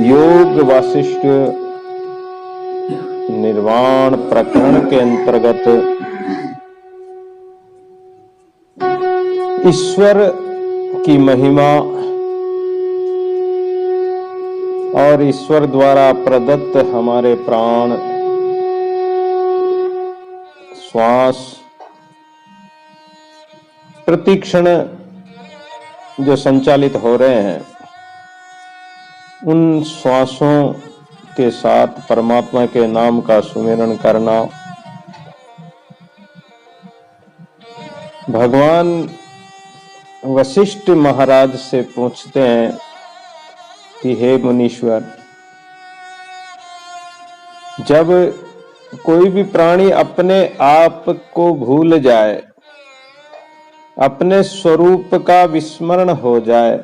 योग वासिष्ठ निर्वाण प्रकरण के अंतर्गत ईश्वर की महिमा और ईश्वर द्वारा प्रदत्त हमारे प्राण, श्वास, प्रतिक्षण जो संचालित हो रहे हैं, उन श्वासों के साथ परमात्मा के नाम का सुमिरन करना। भगवान वशिष्ठ महाराज से पूछते हैं कि हे मुनीश्वर, जब कोई भी प्राणी अपने आप को भूल जाए, अपने स्वरूप का विस्मरण हो जाए,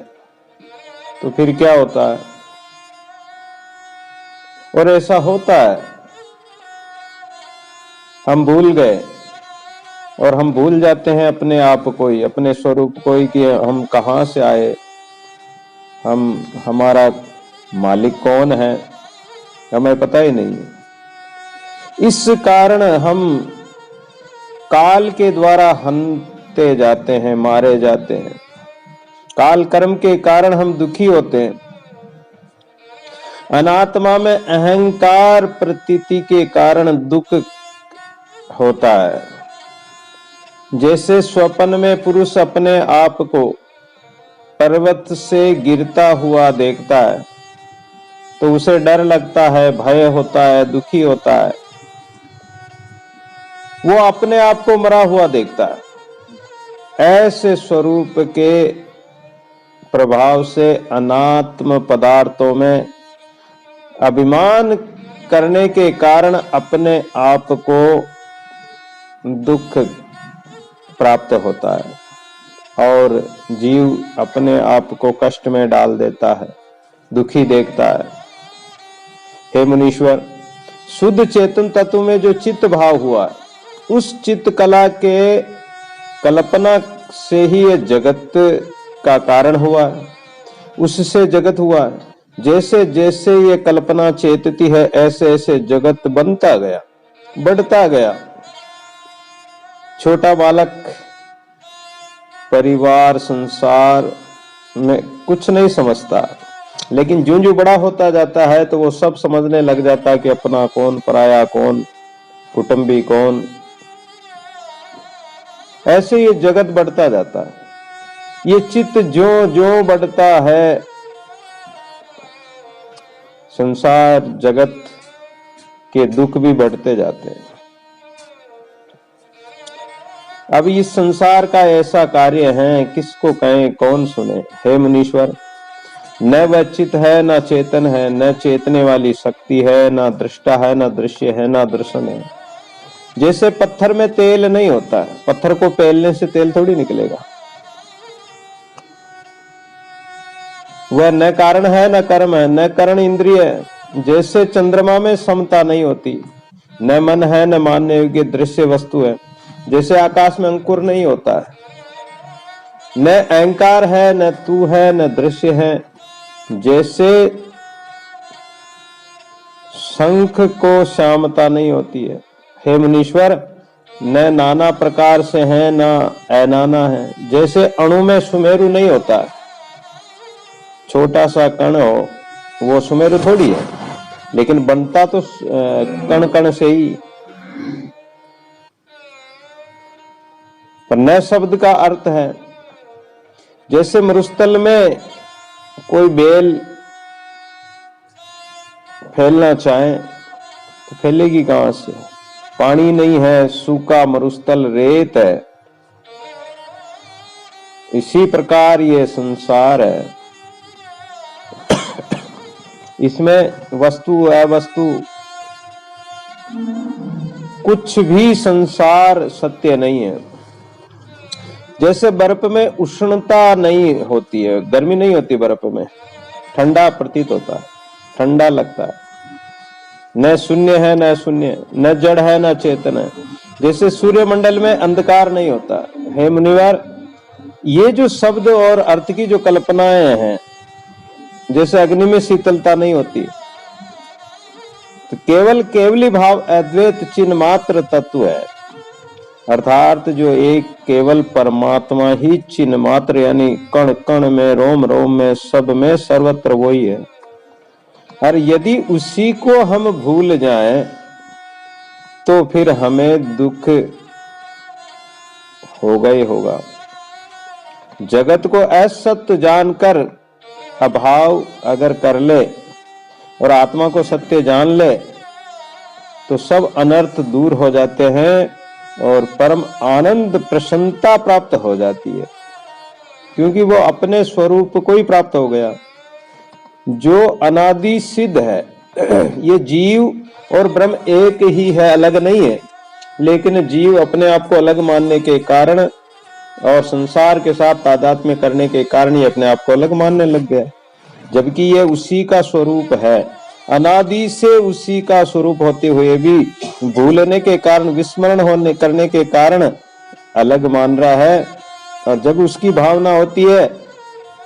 तो फिर क्या होता है? और ऐसा होता है, हम भूल गए और हम भूल जाते हैं अपने आप को ही, अपने स्वरूप को ही, कि हम कहाँ से आए, हमारा मालिक कौन है, हमें पता ही नहीं है। इस कारण हम काल के द्वारा हनते जाते हैं, मारे जाते हैं। काल कर्म के कारण हम दुखी होते हैं। अनात्मा में अहंकार प्रतीति के कारण दुख होता है। जैसे स्वप्न में पुरुष अपने आप को पर्वत से गिरता हुआ देखता है तो उसे डर लगता है, भय होता है, दुखी होता है। वो अपने आप को मरा हुआ देखता है। ऐसे स्वरूप के प्रभाव से अनात्म पदार्थों में अभिमान करने के कारण अपने आप को दुख प्राप्त होता है और जीव अपने आप को कष्ट में डाल देता है, दुखी देखता है। हे मुनीश्वर, शुद्ध चेतन तत्व में जो चित्त भाव हुआ, उस चित्त कला के कल्पना से ही ये जगत का कारण हुआ, उससे जगत हुआ। जैसे जैसे ये कल्पना चेतती है, ऐसे ऐसे जगत बनता गया, बढ़ता गया। छोटा बालक परिवार संसार में कुछ नहीं समझता, लेकिन जो जो बड़ा होता जाता है तो वो सब समझने लग जाता है कि अपना कौन, पराया कौन, कुटुंबी कौन। ऐसे ये जगत बढ़ता जाता है। ये चित्त जो जो बढ़ता है, संसार जगत के दुख भी बढ़ते जाते हैं। अब इस संसार का ऐसा कार्य है, किसको कहें, कौन सुने। हे मुनीश्वर, न वह चित्त है, न चेतन है, न चेतने वाली शक्ति है, न दृष्टा है, न दृश्य है, न दर्शन है। जैसे पत्थर में तेल नहीं होता है, पत्थर को पेलने से तेल थोड़ी निकलेगा। वह न कारण है, न कर्म है, न करण इंद्रिय है। जैसे चंद्रमा में समता नहीं होती, न मन है, न मानने योग्य दृश्य वस्तु है। जैसे आकाश में अंकुर नहीं होता है, न अहंकार है, न तू है, न दृश्य है। जैसे शंख को श्यामता नहीं होती है। हे मुनीश्वर, न नाना प्रकार से है, न अनाना है। जैसे अणु में सुमेरु नहीं होता है, छोटा सा कण हो, वो सुमेरु थोड़ी है, लेकिन बनता तो कण कण से ही। पर न शब्द का अर्थ है। जैसे मरुस्थल में कोई बेल फैलना चाहे तो फैलेगी कहां से? पानी नहीं है, सूखा मरुस्थल रेत है। इसी प्रकार ये संसार है। इसमें वस्तु अवस्तु कुछ भी संसार सत्य नहीं है। जैसे बर्फ में उष्णता नहीं होती है, गर्मी नहीं होती बर्फ में, ठंडा प्रतीत होता है, ठंडा लगता है। न शून्य है, न शून्य, न जड़ है, न चेतन है। जैसे सूर्यमंडल में अंधकार नहीं होता। हे मुनिवर, ये जो शब्द और अर्थ की जो कल्पनाएं हैं, जैसे अग्नि में शीतलता नहीं होती। तो केवल केवली भाव अद्वैत चिन्ह मात्र तत्व है, अर्थात जो एक केवल परमात्मा ही चिन्ह मात्र, यानी कण कण में, रोम रोम में, सब में, सर्वत्र वही है। और यदि उसी को हम भूल जाएं तो फिर हमें दुख होगा ही होगा। जगत को असत्य जानकर अभाव अगर कर ले और आत्मा को सत्य जान ले तो सब अनर्थ दूर हो जाते हैं और परम आनंद प्रसन्नता प्राप्त हो जाती है, क्योंकि वो अपने स्वरूप को ही प्राप्त हो गया जो अनादि सिद्ध है। ये जीव और ब्रह्म एक ही है, अलग नहीं है, लेकिन जीव अपने आप को अलग मानने के कारण और संसार के साथ तादात्म्य करने के कारण ये अपने आप को अलग मानने लग गया, जबकि ये उसी का स्वरूप है। अनादि से उसी का स्वरूप होते हुए भी भूलने के कारण, विस्मरण होने करने के कारण अलग मान रहा है। और जब उसकी भावना होती है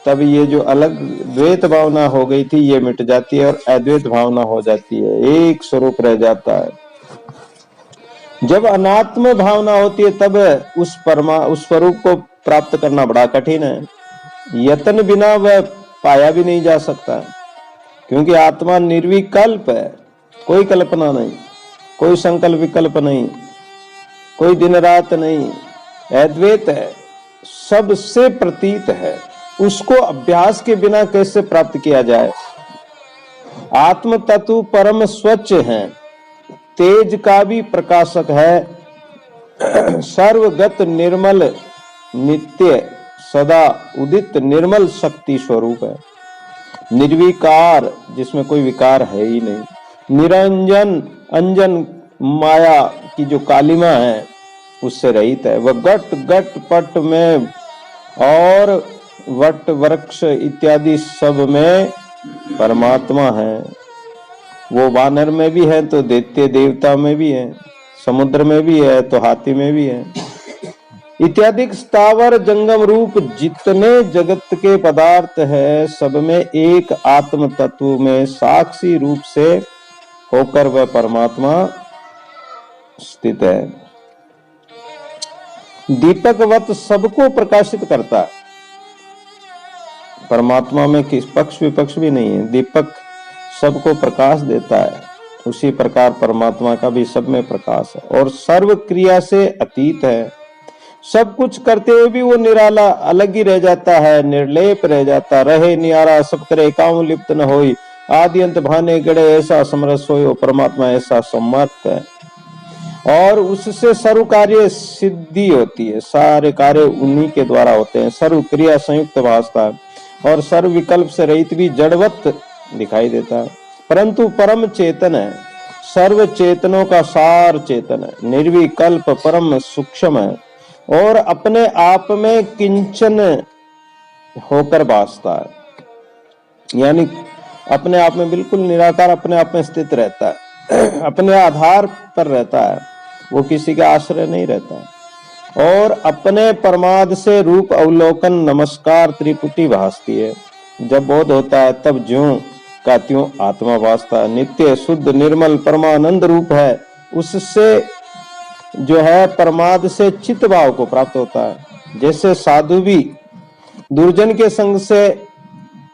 तब ये जो अलग द्वैत भावना हो गई थी ये मिट जाती है और अद्वैत भावना हो जाती है, एक स्वरूप रह जाता है। जब अनात्म भावना होती है तब उस स्वरूप को प्राप्त करना बड़ा कठिन है। यत्न बिना वह पाया भी नहीं जा सकता, क्योंकि आत्मा निर्विकल्प है, कोई कल्पना नहीं, कोई संकल्प विकल्प नहीं, कोई दिन रात नहीं, अद्वैत है, सबसे प्रतीत है। उसको अभ्यास के बिना कैसे प्राप्त किया जाए। आत्म तत्व परम स्वच्छ है, तेज का भी प्रकाशक है, सर्वगत निर्मल नित्य सदा उदित निर्मल शक्ति स्वरूप है, निर्विकार जिसमें कोई विकार है ही नहीं, निरंजन अंजन माया की जो कालिमा है उससे रहित है। वह गट गट पट में और वट वृक्ष इत्यादि सब में परमात्मा है। वो वानर में भी है तो दैत्य देवता में भी है, समुद्र में भी है तो हाथी में भी है, इत्यादि स्थावर जंगम रूप जितने जगत के पदार्थ है सब में एक आत्म तत्व में साक्षी रूप से होकर वह परमात्मा स्थित है। दीपकवत सबको प्रकाशित करता है। परमात्मा में किस पक्ष विपक्ष भी नहीं है, दीपक सबको प्रकाश देता है, उसी प्रकार परमात्मा का भी सब में प्रकाश है और सर्व क्रिया से अतीत है। सब कुछ करते हुए भी वो निराला अलग ही रह जाता है, निर्लेप रह जाता, रहे नियारा सब करे काम लिप्त न होई, आदि अंत भाने गड़े ऐसा समरस होयो, परमात्मा ऐसा समर्थ है और उससे सर्व कार्य सिद्धि होती है, सारे कार्य उन्हीं के द्वारा होते हैं, सर्व क्रिया संयुक्त भासता है और सर्व विकल्प से रहित भी जड़वत दिखाई देता है, परंतु परम चेतन है, सर्व चेतनों का सार चेतन है, निर्विकल्प परम सूक्ष्म है और अपने आप में किंचन होकर भासता है, यानी अपने आप में बिल्कुल निराकार, अपने आप में स्थित रहता है, अपने आधार पर रहता है, वो किसी के आश्रय नहीं रहता और अपने परमाद से रूप अवलोकन नमस्कार त्रिपुटी भासती है। जब बोध होता है तब ज्यों का त्यों आत्मा भासता है, नित्य शुद्ध निर्मल परमानंद रूप है, उससे जो है परमाद से चित्त भाव को प्राप्त होता है। जैसे साधु भी दुर्जन के संग से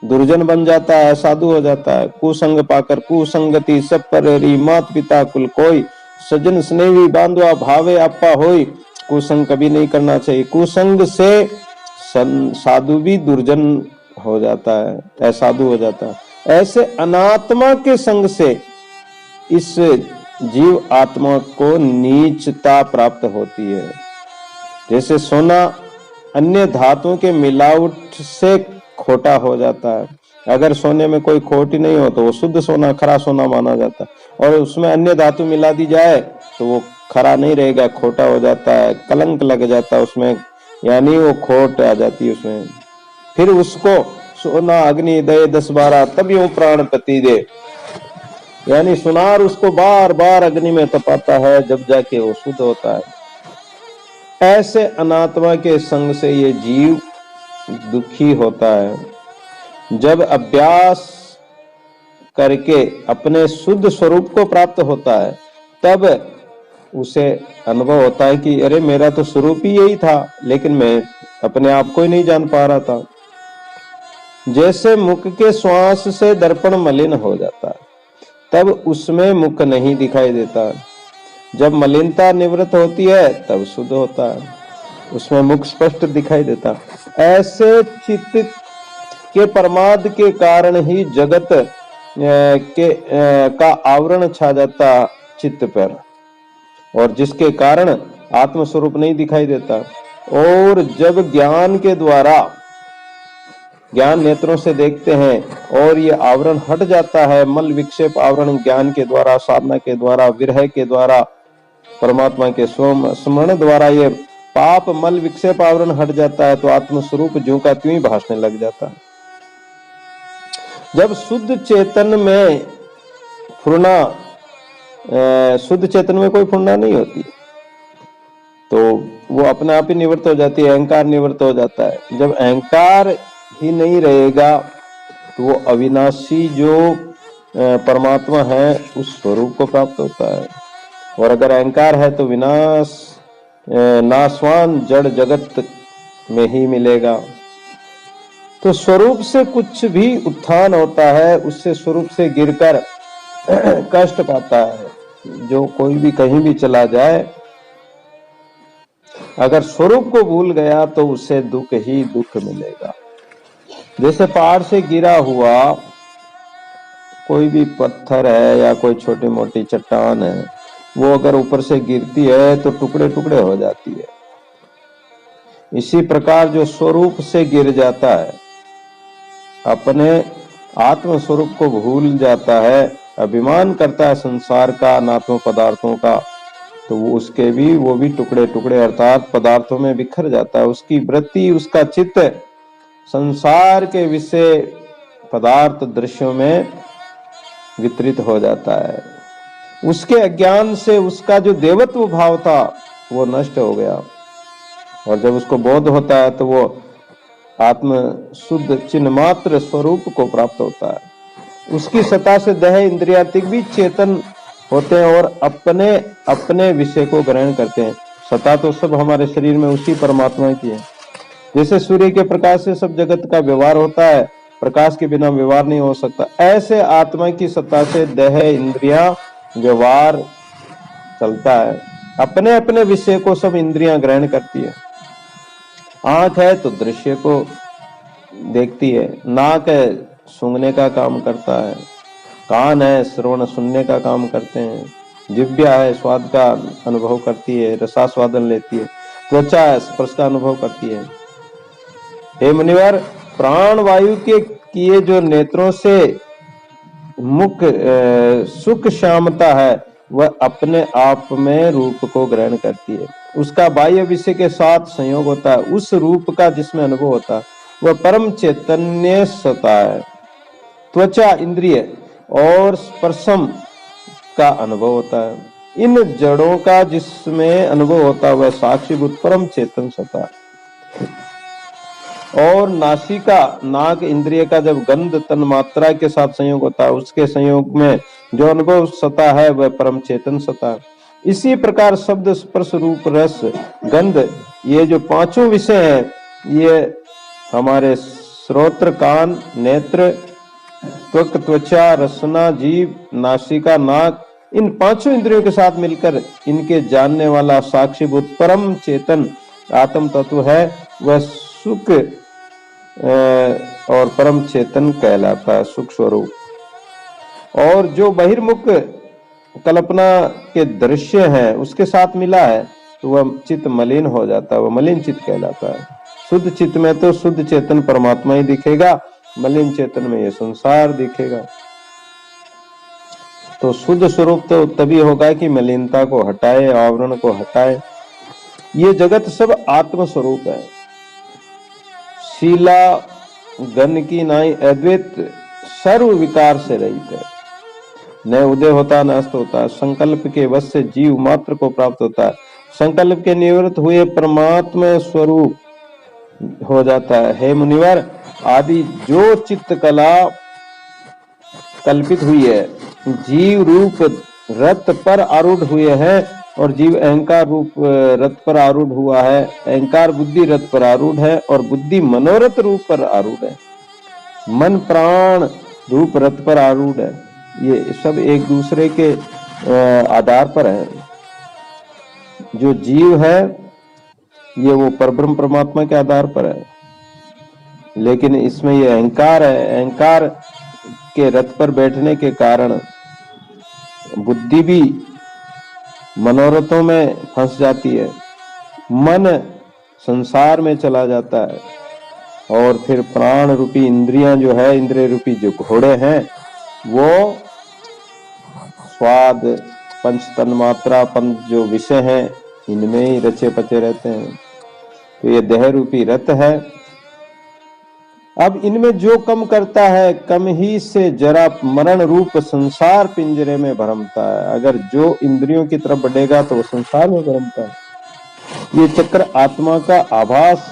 दुर्जन बन जाता है, साधु हो जाता है, कुसंग पाकर कुसंगति सब परेरी, मात पिता कुल कोई, सजन स्नेही बांधवा भावे आपा होई, कुसंग कभी नहीं करना चाहिए। कुसंग से साधु भी दुर्जन हो जाता है, असाधु हो जाता है। ऐसे अनात्मा के संग से इस जीव आत्मा को नीचता प्राप्त होती है। जैसे सोना अन्य धातुओं के मिलावट से खोटा हो जाता है, अगर सोने में कोई खोट ही नहीं हो तो वो शुद्ध सोना खरा सोना माना जाता है और उसमें अन्य धातु मिला दी जाए तो वो खरा नहीं रहेगा, खोटा हो जाता है, कलंक लग जाता है उसमें, यानी वो खोट आ जाती है उसमें। फिर उसको सोना अग्नि दे 10-12 तब यूं प्राण पति दे, यानी सुनार उसको बार बार अग्नि में तपाता है जब जाके वो शुद्ध होता है। ऐसे अनात्मा के संग से ये जीव दुखी होता है जब अभ्यास करके अपने शुद्ध स्वरूप को प्राप्त होता है, तब उसे अनुभव होता है कि अरे मेरा तो स्वरूप ही यही था, लेकिन मैं अपने आप को ही नहीं जान पा रहा था। जैसे मुख के श्वास से दर्पण मलिन हो जाता है, तब उसमें मुख नहीं दिखाई देता। जब मलिनता निवृत्त होती है तब शुद्ध होता है, उसमें मुख स्पष्ट दिखाई देता। ऐसे चित्त के प्रमाद के कारण ही जगत का आवरण छा जाता चित्त पर, और जिसके कारण आत्मस्वरूप नहीं दिखाई देता। और जब ज्ञान के द्वारा, ज्ञान नेत्रों से देखते हैं और ये आवरण हट जाता है, मल विक्षेप आवरण ज्ञान के द्वारा, साधना के द्वारा, विरह के द्वारा, परमात्मा के स्मरण द्वारा ये पाप मल विक्षेप आवरण हट जाता है, तो आत्मस्वरूप ज्यों का त्यों ही भासने लग जाता है। जब शुद्ध चेतन में फुरना, शुद्ध चेतन में कोई फुरना नहीं होती, तो वो अपने आप ही निवृत्त हो जाती है, अहंकार निवृत्त हो जाता है। जब अहंकार ही नहीं रहेगा तो वो अविनाशी जो परमात्मा है उस स्वरूप को प्राप्त होता है। और अगर अहंकार है तो विनाश, नाशवान जड़ जगत में ही मिलेगा। तो स्वरूप से कुछ भी उत्थान होता है, उससे स्वरूप से गिरकर कष्ट पाता है। जो कोई भी कहीं भी चला जाए, अगर स्वरूप को भूल गया तो उसे दुख ही दुख मिलेगा। जैसे पहाड़ से गिरा हुआ कोई भी पत्थर है या कोई छोटी मोटी चट्टान है, वो अगर ऊपर से गिरती है तो टुकड़े टुकड़े हो जाती है। इसी प्रकार जो स्वरूप से गिर जाता है, अपने आत्म स्वरूप को भूल जाता है, अभिमान करता है संसार का, अनात्म पदार्थों का, तो वो भी टुकड़े टुकड़े अर्थात पदार्थों में बिखर जाता है। उसकी वृत्ति, उसका चित्त संसार के विषय पदार्थ दृश्यों में वितरित हो जाता है। उसके अज्ञान से उसका जो देवत्व भाव था वो नष्ट हो गया, और जब उसको बोध होता है तो वो आत्म शुद्ध चिन्ह मात्र स्वरूप को प्राप्त होता है। उसकी सत्ता से देह इंद्रियातिक भी चेतन होते हैं और अपने अपने विषय को ग्रहण करते हैं। सत्ता तो सब हमारे शरीर में उसी परमात्मा की है। जैसे सूर्य के प्रकाश से सब जगत का व्यवहार होता है, प्रकाश के बिना व्यवहार नहीं हो सकता, ऐसे आत्मा की सत्ता से देह इंद्रियां व्यवहार चलता है। अपने अपने विषय को सब इंद्रियां ग्रहण करती है। आंख है तो दृश्य को देखती है, नाक है सूंघने का काम करता है, कान है श्रवण सुनने का काम करते हैं, जिह्वा है स्वाद का अनुभव करती है, रसास्वादन लेती है, त्वचा है स्पर्श का अनुभव करती है। हे मुनिवर, प्राण वायु के किए जो नेत्रों से मुख सुख श्यामता है, वह अपने आप में रूप को ग्रहण करती है। उसका बाह्य विषय के साथ संयोग होता है। उस रूप का जिसमें अनुभव होता है वह परम चैतन्य सत्ता है। त्वचा इंद्रिय और स्पर्शम का अनुभव होता है। इन जड़ों का जिसमें अनुभव होता है वह साक्षीभूत परम चेतन सत्ता है। और नासिका नाक इंद्रिय का जब गंध तन मात्रा के साथ संयोग होता है, उसके संयोग में जो अनुभव सत्ता है वह परम चेतन सत्ता है। इसी प्रकार शब्द स्पर्श रूप रस गंध, ये जो पांचों विषय हैं, ये हमारे श्रोत्र कान नेत्र त्वक त्वचा रसना जीव नासिका नाक, इन पांचों इंद्रियों के साथ मिलकर इनके जानने वाला साक्षीभूत परम चेतन आत्म तत्व है, वह सुख और परम चेतन कहलाता है, सुख स्वरूप। और जो बहिर्मुख कल्पना के दृश्य है उसके साथ मिला है तो वह चित्त मलिन हो जाता है, वह मलिन चित्त कहलाता है। शुद्ध चित्त में तो शुद्ध चेतन परमात्मा ही दिखेगा, मलिन चेतन में ये संसार दिखेगा। तो शुद्ध स्वरूप तो तभी होगा कि मलिनता को हटाए, आवरण को हटाए। ये जगत सब आत्म स्वरूप है। शीला गण की नाई अद्वैत सर्व विकार से रहित है। न उदय होता न अस्त होता, संकल्प के वश से जीव मात्र को प्राप्त होता है। संकल्प के निवृत्त हुए परमात्मा स्वरूप हो जाता है। हे मुनिवर, आदि जो चित्त कला कल्पित हुई है, जीव रूप रथ पर आरूढ़ हुए हैं और जीव अहंकार रूप रथ पर आरूढ़ हुआ है, अहंकार बुद्धि रथ पर आरूढ़ है और बुद्धि मनोरथ रूप पर आरूढ़ है, मन प्राण रूप रथ पर आरूढ़ है। ये सब एक दूसरे के आधार पर है। जो जीव है ये वो परब्रह्म परमात्मा के आधार पर है, लेकिन इसमें ये अहंकार है, अहंकार के रथ पर बैठने के कारण बुद्धि भी मनोरथों में फंस जाती है, मन संसार में चला जाता है और फिर प्राण रूपी इंद्रियां जो है, इंद्रिय रूपी जो घोड़े हैं, वो स्वाद पंच तन्मात्रा पंच जो विषय हैं इनमें ही रचे पचे रहते हैं। तो ये देह रूपी रथ है। अब इनमें जो कम करता है, कम ही से जरा मरण रूप संसार पिंजरे में भरमता है। अगर जो इंद्रियों की तरफ बढ़ेगा तो वो संसार में भरमता है। ये चक्र आत्मा का आभास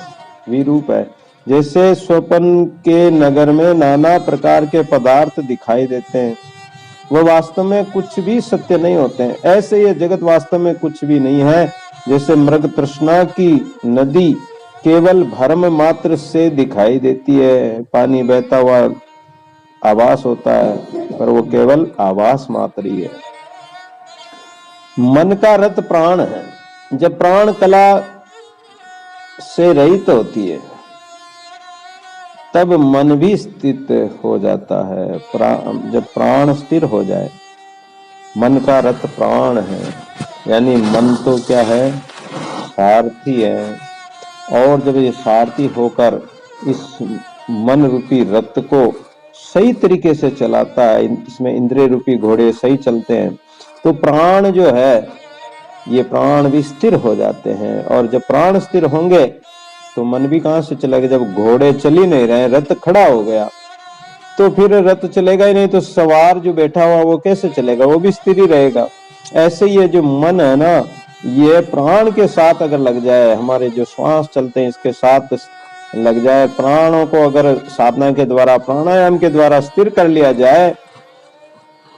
विरूप है। जैसे स्वप्न के नगर में नाना प्रकार के पदार्थ दिखाई देते हैं, वो वास्तव में कुछ भी सत्य नहीं होते हैं, ऐसे ये जगत वास्तव में कुछ भी नहीं है। जैसे मृग तृष्णा की नदी केवल भ्रम मात्र से दिखाई देती है, पानी बहता हुआ आभास होता है, पर वो केवल आभास मात्र ही है। मन का रथ प्राण है। जब प्राण कला से रहित होती है तब मन भी स्थित हो जाता है। जब प्राण स्थिर हो जाए, मन का रथ प्राण है, यानी मन तो क्या है, सारथी है। और जब ये सारथी होकर इस मन रूपी रथ को सही तरीके से चलाता है, इसमें इंद्रिय रूपी घोड़े सही चलते हैं, तो प्राण जो है ये प्राण भी स्थिर हो जाते हैं। और जब प्राण स्थिर होंगे तो मन भी कहां से चलेगा। जब घोड़े चल ही नहीं रहे, रथ खड़ा हो गया, तो फिर रथ चलेगा ही नहीं, तो सवार जो बैठा हुआ वो कैसे चलेगा, वो भी स्थिर ही रहेगा। ऐसे ये जो मन है ना, ये प्राण के साथ अगर लग जाए, हमारे जो श्वास चलते हैं इसके साथ लग जाए, प्राणों को अगर साधना के द्वारा, प्राणायाम के द्वारा स्थिर कर लिया जाए,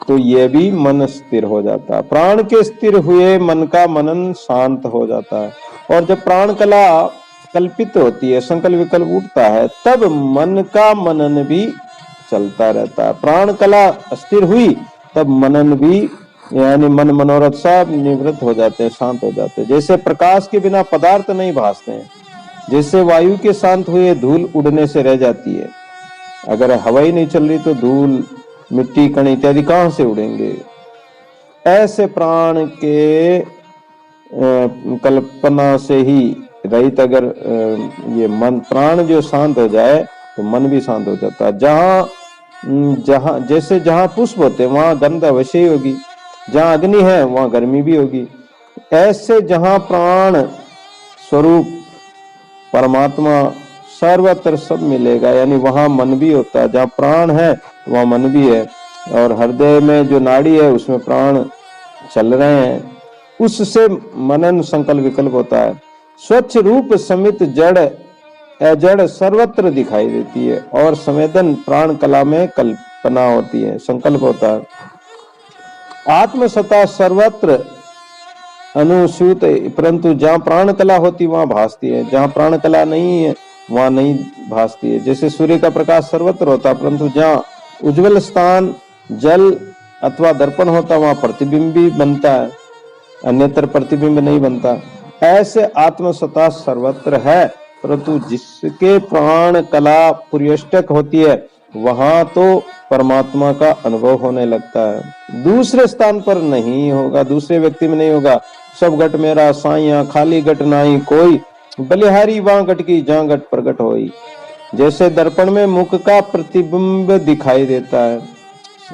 तो ये भी मन स्थिर हो जाता है। प्राण के स्थिर हुए मन का मनन शांत हो जाता है। और जब प्राण कला कल्पित होती है, संकल्प विकल्प उठता है, तब मन का मनन भी चलता रहता है। प्राण कला स्थिर हुई तब मनन भी, यानी मन मनोरथ सब निवृत्त हो जाते हैं, शांत हो जाते हैं। जैसे प्रकाश के बिना पदार्थ नहीं भासते हैं, जैसे वायु के शांत हुए धूल उड़ने से रह जाती है। अगर हवा ही नहीं चल रही तो धूल, मिट्टी, कण इत्यादि कहां से उड़ेंगे। ऐसे प्राण के कल्पना से ही रहित अगर ये मन प्राण जो शांत हो जाए तो मन भी शांत हो जाता है। जहां पुष्प होते हैं वहां गंध अवश्य ही होगी, जहां अग्नि है वहां गर्मी भी होगी। ऐसे जहां प्राण स्वरूप परमात्मा सर्वत्र सब मिलेगा, यानी वहां मन भी होता है। जहां प्राण है वहां मन भी है, और हृदय में जो नाड़ी है उसमें प्राण चल रहे हैं, उससे मनन संकल्प विकल्प होता है। स्वच्छ रूप समित जड़ अजड़ सर्वत्र दिखाई देती है, और संवेदन प्राण कला में कल्पना होती है, संकल्प होता है। आत्मसत्ता सर्वत्र अनुसूत, परंतु जहाँ प्राण कला होती वहां भासती है, जहाँ प्राण कला नहीं है वहां नहीं भासती है। जैसे सूर्य का प्रकाश सर्वत्र होता है, परंतु जहाँ उज्जवल स्थान जल अथवा दर्पण होता वहां प्रतिबिंब भी बनता है, अन्यत्र प्रतिबिंब नहीं बनता। ऐसे आत्मसत्ता सर्वत्र है, परंतु जिसके प्राण कला पर्यष्टक होती है वहां तो परमात्मा का अनुभव होने लगता है। दूसरे स्थान पर नहीं होगा, दूसरे व्यक्ति में नहीं होगा। सब घट मेरा साइया, खाली घट नाही कोई, बलिहारी वहां घट की जहां घट प्रगट होई। जैसे दर्पण में मुख का प्रतिबिंब दिखाई देता है,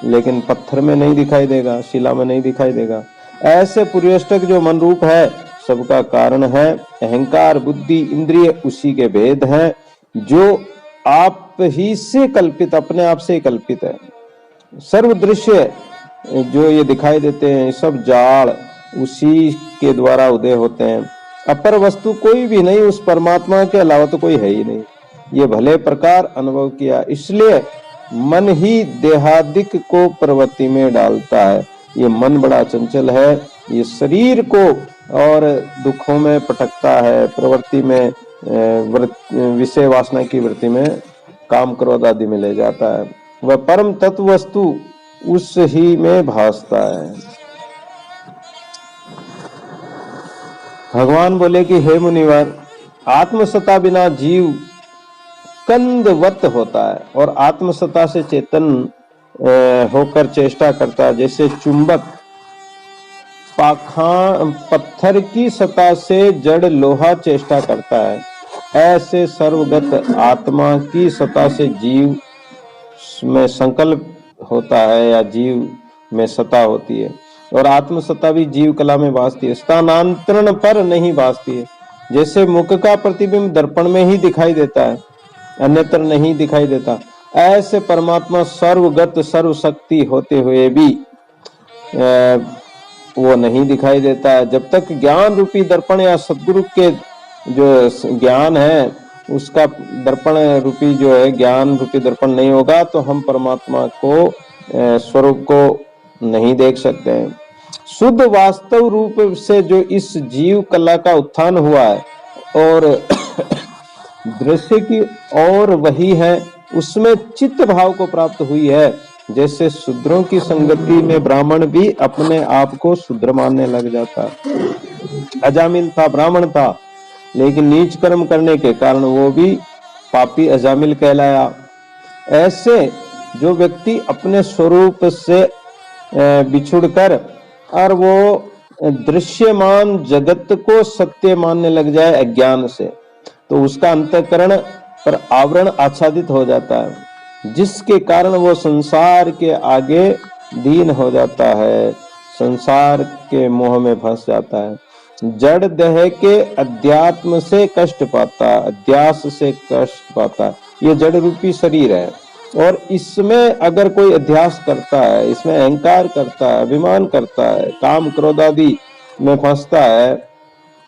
लेकिन पत्थर में नहीं दिखाई देगा, शिला में नहीं दिखाई देगा। ऐसे पुर्यष्टक जो मन रूप है सबका कारण है। अहंकार बुद्धि इंद्रिय उसी के भेद हैं, जो आप ही से कल्पित, अपने आप से कल्पित है। सर्व दृश्य जो ये दिखाई देते हैं सब जाल उसी के द्वारा उदय होते हैं। अपर वस्तु कोई भी नहीं, उस परमात्मा के अलावा तो कोई है ही नहीं। ये भले प्रकार अनुभव किया, इसलिए मन ही देहादिक को प्रवृत्ति में डालता है। ये मन बड़ा चंचल है, ये शरीर को और दुखों में पटकता है, प्रवृत्ति में विषय वासना की वृत्ति में काम क्रोध आदि में ले जाता है। वह परम तत्व वस्तु उस ही में भासता है। भगवान बोले कि हे मुनिवर, आत्मसत्ता बिना जीव कंदवत होता है और आत्मसत्ता से चेतन होकर चेष्टा करता है। जैसे चुंबक पत्थर की सत्ता से जड़ लोहा चेष्टा करता है, ऐसे सर्वगत आत्मा की सत्ता से जीव में संकल्प होता है या जीव में सत्ता होती है। और आत्मसत्ता भी जीव कला में भासती है, स्थानांतरण पर नहीं भासती है। जैसे मुख का प्रतिबिंब दर्पण में ही दिखाई देता है, अन्यत्र नहीं दिखाई देता, ऐसे परमात्मा सर्वगत सर्वशक्ति होते हुए भी वो नहीं दिखाई देता है। जब तक ज्ञान रूपी दर्पण या सद्गुरु के जो ज्ञान है उसका दर्पण रूपी जो है ज्ञान रूपी दर्पण नहीं होगा तो हम परमात्मा को स्वरूप को नहीं देख सकते हैं। शुद्ध वास्तव रूप से जो इस जीव कला का उत्थान हुआ है और दृश्य की और वही है, उसमें चित्त भाव को प्राप्त हुई है। जैसे शूद्रों की संगति में ब्राह्मण भी अपने आप को शूद्र मानने लग जाता। अजामिल था, ब्राह्मण था, लेकिन नीच कर्म करने के कारण वो भी पापी अजामिल कहलाया। ऐसे जो व्यक्ति अपने स्वरूप से बिछुड़कर और वो दृश्यमान जगत को सत्य मानने लग जाए अज्ञान से, तो उसका अंतःकरण पर आवरण आच्छादित हो जाता है, जिसके कारण वो संसार के आगे दीन हो जाता है, संसार के मोह में फंस जाता है। जड़ देह के अध्यात्म से कष्ट पाता, अध्यास से कष्ट पाता। ये जड़ रूपी शरीर है और इसमें अगर कोई अध्यास करता है, इसमें अहंकार करता है, अभिमान करता है, काम क्रोध आदि में फंसता है,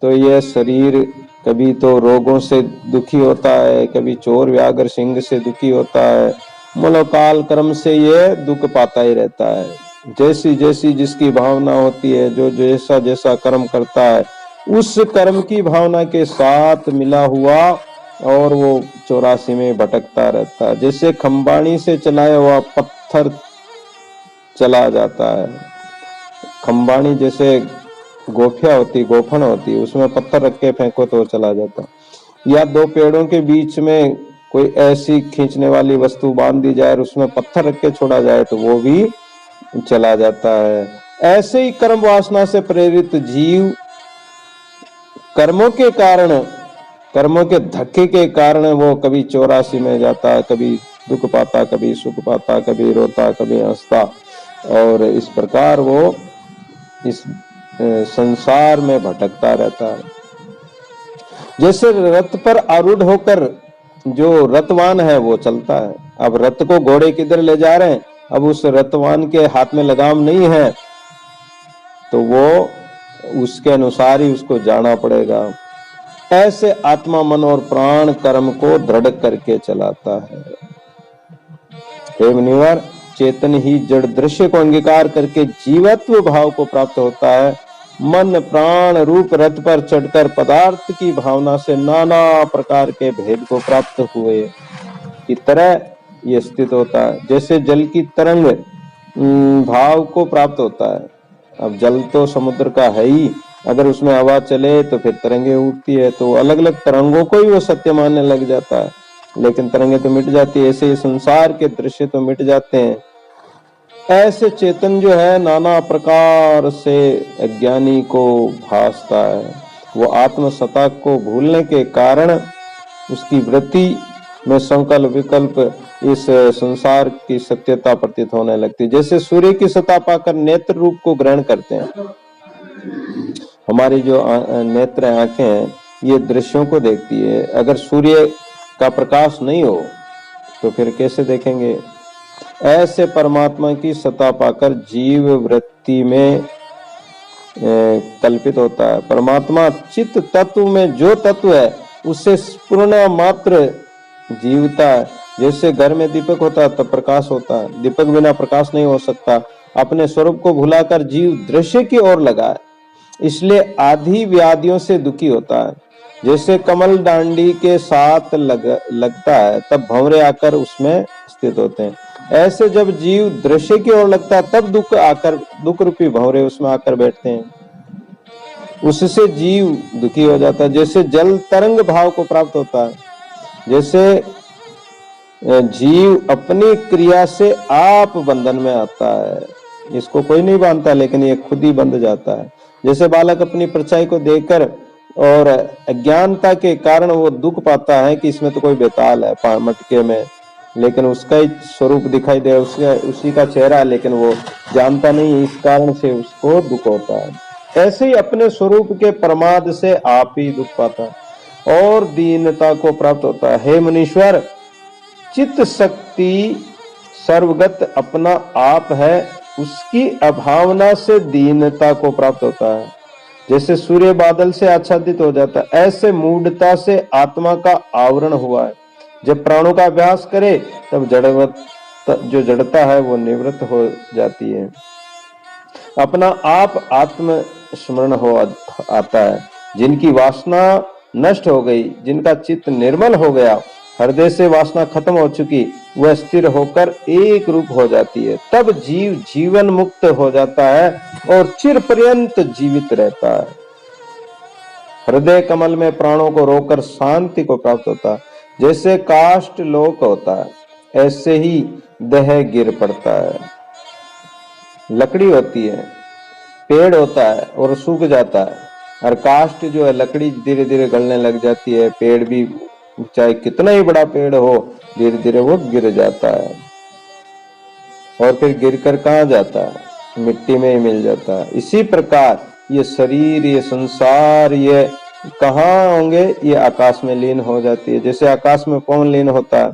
तो यह शरीर कभी तो रोगों से दुखी होता है, कभी चोर व्याघ्र सिंह से दुखी होता है, मनोकाल कर्म से ये दुख पाता ही रहता है। जैसी जैसी जिसकी भावना होती है, जो जैसा जैसा कर्म करता है, उस कर्म की भावना के साथ मिला हुआ और वो 84 में भटकता रहता है। जैसे खंबाणी से चलाया हुआ पत्थर चला जाता है। खंबाणी जैसे गोफिया होती, गोफन होती, उसमें पत्थर रख के फेंको तो चला जाता। या दो पेड़ों के बीच में कोई ऐसी खींचने वाली वस्तु बांध दी जाए और उसमें पत्थर रख के छोड़ा जाए तो वो भी चला जाता है। ऐसे ही कर्म वासना से प्रेरित जीव कर्मों के कारण, कर्मों के धक्के के कारण वो कभी 84 में जाता, कभी दुख पाता, कभी सुख पाता, कभी रोता, कभी हंसता, और इस प्रकार वो इस संसार में भटकता रहता है। जैसे रथ पर आरूढ़ होकर जो रथवान है वो चलता है। अब रथ को घोड़े किधर ले जा रहे हैं, अब उस रथवान के हाथ में लगाम नहीं है तो वो उसके अनुसार ही उसको जाना पड़ेगा। ऐसे आत्मा मन और प्राण कर्म को दृढ़ करके चलाता है। हे मुनिवर, चेतन ही जड़ दृश्य को अंगीकार करके जीवत्व भाव को प्राप्त होता है। मन प्राण रूप रथ पर चढ़कर पदार्थ की भावना से नाना प्रकार के भेद को प्राप्त हुए की तरह ये स्थित होता है। जैसे जल की तरंग भाव को प्राप्त होता है। अब जल तो समुद्र का है ही, अगर उसमें हवा चले तो फिर तरंगे उठती है, तो अलग अलग तरंगों को ही वो सत्य मानने लग जाता है, लेकिन तरंगे तो मिट जाती है। ऐसे संसार के दृश्य तो मिट जाते हैं। ऐसे चेतन जो है नाना प्रकार से अज्ञानी को भासता है। वो आत्म सत्ता को भूलने के कारण उसकी वृत्ति में संकल्प विकल्प इस संसार की सत्यता प्रतीत होने लगती है। जैसे सूर्य की सत्ता पाकर नेत्र रूप को ग्रहण करते हैं। हमारी जो नेत्र आंखें हैं ये दृश्यों को देखती है। अगर सूर्य का प्रकाश नहीं हो तो फिर कैसे देखेंगे। ऐसे परमात्मा की सत्ता पाकर जीव वृत्ति में कल्पित होता है। परमात्मा चित्त तत्व में जो तत्व है उससे पूर्ण मात्र जीवता है। जैसे घर में दीपक होता है तब प्रकाश होता है, दीपक बिना प्रकाश नहीं हो सकता। अपने स्वरूप को भुलाकर जीव दृश्य की ओर लगा है, इसलिए आदि व्याधियों से दुखी होता है। जैसे कमल डांडी के साथ लगता है तब भंवरे आकर उसमें स्थित होते हैं, ऐसे जब जीव दृश्य की ओर लगता है तब दुख रूपी भंवरे उसमें आकर बैठते हैं, उससे जीव दुखी हो जाता है। जैसे जल तरंग भाव को प्राप्त होता है, जैसे जीव अपनी क्रिया से आप बंधन में आता है, इसको कोई नहीं बांधता लेकिन ये खुद ही बंध जाता है। जैसे बालक अपनी परछाई को देखकर और अज्ञानता के कारण वो दुख पाता है कि इसमें तो कोई बेताल है मटके में, लेकिन उसका ही स्वरूप दिखाई दे, उसी का चेहरा है, लेकिन वो जानता नहीं, इस कारण से उसको दुख होता है। ऐसे ही अपने स्वरूप के प्रमाद से आप ही दुख पाता है और दीनता को प्राप्त होता है। हे मुनीश्वर, चित्त शक्ति सर्वगत अपना आप है, उसकी अभावना से दीनता को प्राप्त होता है। जैसे सूर्य बादल से आच्छादित हो जाता है, ऐसे मूढ़ता से आत्मा का आवरण हुआ है। जब प्राणों का अभ्यास करे तब जो जड़ता है वो निवृत्त हो जाती है। अपना आप आत्म स्मरण हो आता है। जिनकी वासना नष्ट हो गई, जिनका चित्त निर्मल हो गया, हृदय से वासना खत्म हो चुकी, वह स्थिर होकर एक रूप हो जाती है। तब जीव जीवन मुक्त हो जाता है और चिर पर्यंत जीवित रहता है। हृदय कमल में प्राणों को रोककर शांति को प्राप्त होता है। जैसे काष्ठ लोक होता है, ऐसे ही देह गिर पड़ता है। लकड़ी होती है, पेड़ होता है और सूख जाता है, और काष्ठ जो है लकड़ी धीरे धीरे गलने लग जाती है। पेड़ भी चाहे कितना ही बड़ा पेड़ हो, धीरे धीरे वो गिर जाता है और फिर गिरकर कहाँ जाता है? मिट्टी में ही मिल जाता है। इसी प्रकार ये शरीर, ये संसार, ये कहाँ होंगे? ये आकाश में लीन हो जाती है। जैसे आकाश में पवन लीन होता है,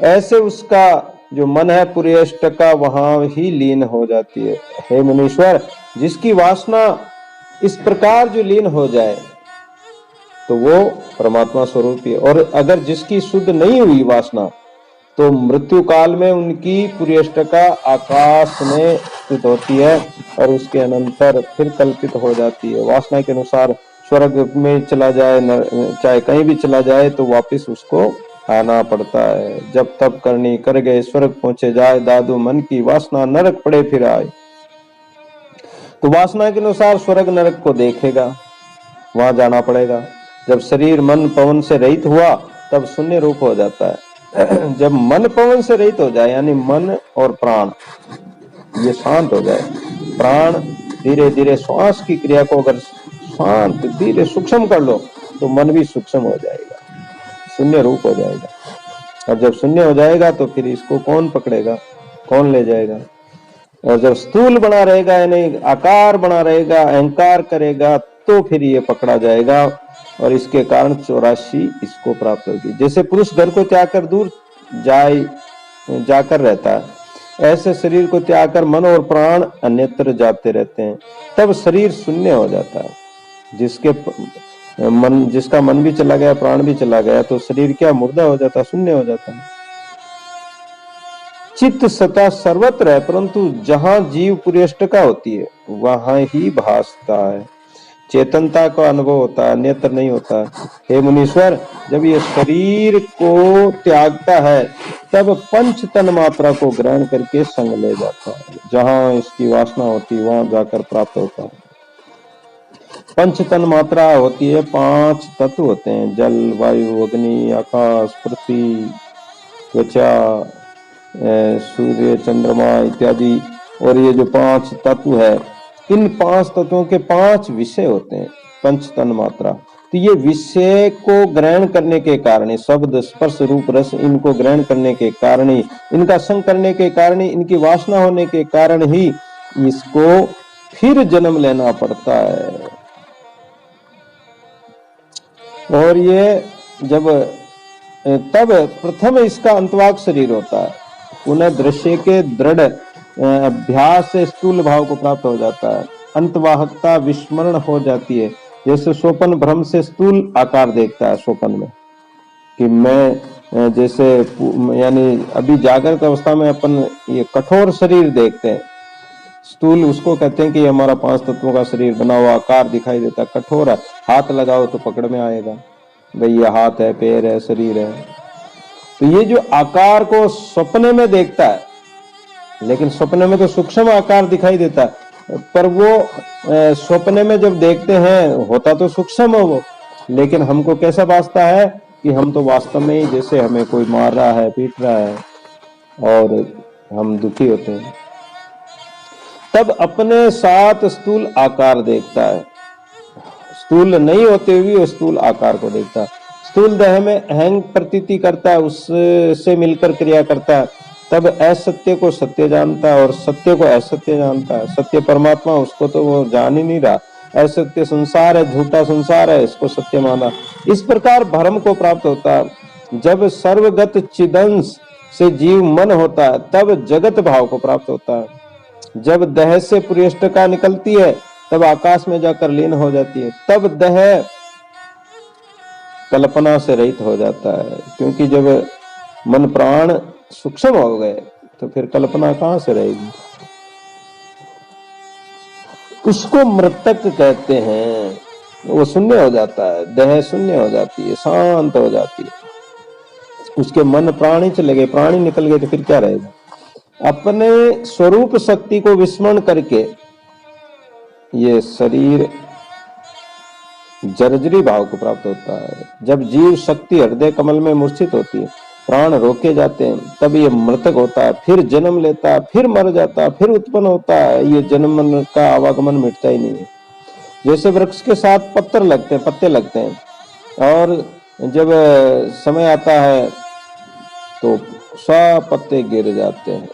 ऐसे उसका जो मन है पूरी अष्टका वहां ही लीन हो जाती है। हे मुनीश्वर, जिसकी वासना इस प्रकार जो लीन हो जाए तो वो परमात्मा स्वरूप ही है। और अगर जिसकी शुद्ध नहीं हुई वासना, तो मृत्यु काल में उनकी पूरी अष्टका आकाश में स्थित होती है और उसके अनंतर फिर कल्पित हो जाती है। वासना के अनुसार स्वर्ग में चला जाए, चाहे कहीं भी चला जाए, तो वापिस उसको आना पड़ता है। जब तब करनी कर गए स्वर्ग पहुंचे जाए, दादू मन की वासना नरक पड़े फिर आए। तो वासना के अनुसार स्वर्ग नरक को देखेगा, वहां जाना पड़ेगा। जब शरीर मन पवन से रहित हुआ तब शून्य रूप हो जाता है। जब मन पवन से रहित हो जाए, यानी मन और प्राण ये शांत हो जाए, प्राण धीरे धीरे श्वास की क्रिया को अगर शांत धीरे सूक्ष्म कर लो तो मन भी सूक्ष्म हो जाएगा, शून्य रूप हो जाएगा। और जब शून्य हो जाएगा तो फिर इसको कौन पकड़ेगा, कौन ले जाएगा? और जब स्थूल बना रहेगा, यानी आकार बना रहेगा, अहंकार करेगा, तो फिर ये पकड़ा जाएगा और इसके कारण 84 इसको प्राप्त होगी। जैसे पुरुष घर को त्याग कर दूर जाकर रहता है, ऐसे शरीर को त्याग कर मन और प्राण अन्यत्र जाते रहते हैं, तब शरीर शून्य हो जाता है। जिसका मन भी चला गया, प्राण भी चला गया, तो शरीर क्या मुर्दा हो जाता, शून्य हो जाता है। चित्त सता सर्वत्र है, परंतु जहां जीव पूरी अष्टका होती है वहां ही भासता है, चेतनता का अनुभव होता है, अन्यत्र नहीं होता। हे मुनीश्वर, जब ये शरीर को त्यागता है तब पंच तन मात्रा को ग्रहण करके संग ले जाता है। जहां इसकी वासना होती है वहां जाकर प्राप्त होता है। पंच तन मात्रा होती है, 5 तत्व होते हैं, जल, वायु, अग्नि, आकाश, पृथ्वी, त्वचा, सूर्य, चंद्रमा इत्यादि। और ये जो 5 तत्व है, इन 5 तत्वों के 5 विषय होते हैं, पंच तन मात्रा। तो ये विषय को ग्रहण करने के कारण, शब्द, स्पर्श, रूप, रस, इनको ग्रहण करने के कारण ही, इनका संग करने के कारण ही, इनकी वासना होने के कारण ही इसको फिर जन्म लेना पड़ता है। और ये जब तब प्रथम इसका अंतवाक शरीर होता है, पुनः दृश्य के दृढ़ अभ्यास से स्थूल भाव को प्राप्त हो जाता है। अंतवाहकता विस्मरण हो जाती है। जैसे स्वप्न भ्रम से स्थूल आकार देखता है स्वप्न में कि मैं जैसे यानी अभी जागृत अवस्था में अपन ये कठोर शरीर देखते हैं, स्थूल उसको कहते हैं कि हमारा 5 तत्वों का शरीर बना हुआ आकार दिखाई देता, कठोर है, हाथ लगाओ तो पकड़ में आएगा, भाई ये हाथ है, पैर है, शरीर है। तो ये जो आकार को सपने में देखता है, लेकिन सपने में तो सूक्ष्म आकार दिखाई देता है, पर वो सपने में जब देखते हैं होता तो सूक्ष्म है वो, लेकिन हमको कैसा भासता है कि हम तो वास्तव में ही जैसे हमें कोई मार रहा है, पीट रहा है, और हम दुखी होते हैं। तब अपने साथ स्थूल आकार देखता है, स्थूल नहीं होते हुए वो स्थूल आकार को देखता है। स्थूल देह में अहंग प्रतीति करता है, उससे मिलकर क्रिया करता है, तब असत्य को सत्य जानता है और सत्य को असत्य जानता है। सत्य परमात्मा उसको तो वो जान ही नहीं रहा, असत्य संसार है, झूठा संसार है, इसको सत्य माना। इस प्रकार भ्रम को प्राप्त होता है। जब सर्वगत चिदंश से जीव मन होता है तब जगत भाव को प्राप्त होता है। जब देह से पुरेष्टका निकलती है तब आकाश में जाकर लीन हो जाती है, तब देह कल्पना से रहित हो जाता है, क्योंकि जब मन प्राण सूक्ष्म हो गए तो फिर कल्पना कहां से रहेगी। उसको मृतक कहते हैं, वो शून्य हो जाता है, देह शून्य हो जाती है, शांत हो जाती है, उसके मन प्राण ही चले गए, प्राण ही निकल गए तो फिर क्या रहेगा। अपने स्वरूप शक्ति को विस्मरण करके ये शरीर जर्जरी भाव को प्राप्त होता है। जब जीव शक्ति हृदय कमल में मूर्छित होती है, प्राण रोके जाते हैं, तब ये मृतक होता है, फिर जन्म लेता है, फिर मर जाता है, फिर उत्पन्न होता है। ये जन्म मन का आवागमन मिटता ही नहीं है। जैसे वृक्ष के साथ पत्ते लगते हैं, और जब समय आता है तो सब पत्ते गिर जाते हैं,